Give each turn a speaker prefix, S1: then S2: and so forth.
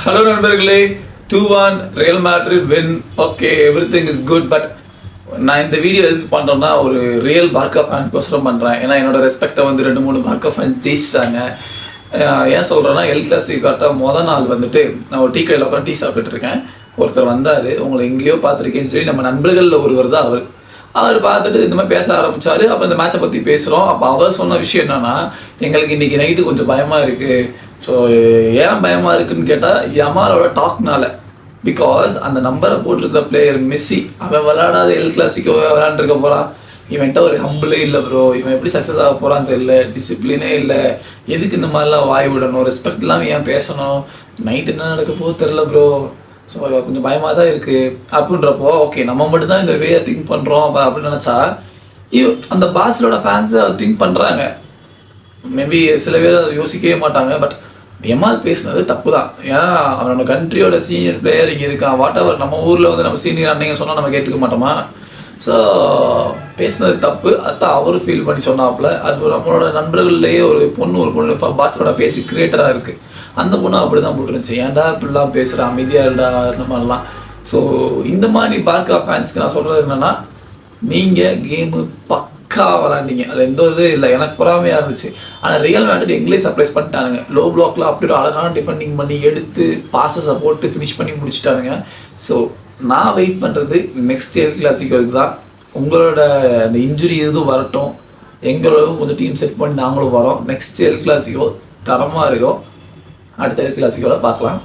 S1: Hello நண்பர்களே, 2-1 real Madrid win. Okay, everything is good. But நான் இந்த வீடியோ எதுக்கு பண்ணுறேன்னா, ஒரு ரியல் பார்க்கா ஃபேனுக்கோசரம் பண்ணுறேன். ஏன்னா என்னோட ரெஸ்பெக்டை வந்து 2-3 பார்க்கா ஃபேன் ஜெயிச்சிட்டாங்க. ஏன் சொல்கிறேன்னா, எல் கிளாசிக்கோட்ட மொதல் நாள் வந்துட்டு நான் ஒரு டீ கடையில் உட்காந்து டீ சாப்பிட்டுருக்கேன். ஒருத்தர் வந்தார், உங்களை எங்கேயோ பார்த்துருக்கேன்னு சொல்லி நம்ம நண்பர்களில் ஒருவர் தான் அவர் பார்த்துட்டு இந்த மாதிரி பேச ஆரம்பித்தார். அப்போ இந்த மேட்சை பற்றி பேசுகிறோம். அப்போ அவர் சொன்ன விஷயம் என்னென்னா, எங்களுக்கு இன்றைக்கி நைட்டு கொஞ்சம் பயமாக இருக்குது. ஸோ ஏன் பயமாக இருக்குதுன்னு கேட்டால், யமாலோட டாக்னால. பிகாஸ் அந்த நம்பரை போட்டிருந்த பிளேயர் மெஸ்ஸி, அவன் விளையாடாத எல் கிளாசிக்கோ விளையாண்டுருக்க போகிறான். இவன்ட்ட ஒரு ஹம்பிளே இல்லை ப்ரோ. இவன் எப்படி சக்ஸஸ் ஆக போகிறான்னு தெரியல, டிசிப்ளினே இல்லை. எதுக்கு இந்த மாதிரிலாம் வாய் விடணும், ரெஸ்பெக்ட் இல்லாமல் ஏன் பேசணும், நைட்டு என்ன நடக்க போது தெரில ப்ரோ. ஸோ கொஞ்சம் பயமாக தான் இருக்குது அப்படின்றப்போ, ஓகே நம்ம மட்டும் தான் இந்த வேயை திங்க் பண்ணுறோம் அப்படின்னு நினச்சா, அந்த பாஸ்லோட ஃபேன்ஸை திங்க் பண்ணுறாங்க. மேபி சில பேர் அதை யோசிக்கவே மாட்டாங்க. பட் எமால் பேசுனது தப்பு தான். ஏன்னா அவனோட கண்ட்ரியோட சீனியர் பிளேயர் இங்கே இருக்கான். வாட் எவர், நம்ம ஊரில் வந்து நம்ம சீனியர் அன்னைங்க சொன்னால் நம்ம கேட்டுக்க மாட்டோமா? ஸோ பேசுனது தப்பு. அதான் அவரும் ஃபீல் பண்ணி சொன்னாப்புல. அது நம்மளோட நண்பர்கள்லேயே ஒரு பொண்ணு பாஸ்லோட பேச்சு கிரியேட்டராக இருக்குது. அந்த பொண்ணு அப்படி தான் போட்டுருந்துச்சு. ஏன்டா இப்படிலாம் பேசுகிற, அமைதியாக இருடா, அந்த மாதிரிலாம். ஸோ இந்த மாதிரி பார்க்கா ஃபேன்ஸ்க்கு நான் சொல்கிறது என்னென்னா, நீங்கள் கேமு பக்கா விளாண்டிங்க, அதில் எந்த ஒரு இல்லை. எனக்கு பொறாமையாக இருந்துச்சு. ஆனால் ரியல் மேட்ரிட் எங்களே சர்ப்ரைஸ் பண்ணிட்டானுங்க. லோ பிளாக்ல அப்படி ஒரு அழகான டிஃபெண்டிங் பண்ணி எடுத்து பாஸஸை போட்டு ஃபினிஷ் பண்ணி முடிச்சுட்டானுங்க. ஸோ நான் வெயிட் பண்ணுறது நெக்ஸ்ட் எல் கிளாசிக்கோக்கு தான். உங்களோட அந்த இன்ஜுரி எதுவும் வரட்டும், எங்களோட கொஞ்சம் டீம் செட் பண்ணி நாங்களும் வரோம். நெக்ஸ்ட் எல் கிளாசிக்கோ தரமாக இருக்கும். அடுத்த எல் கிளாசிக்கோவில் பார்க்கலாம்.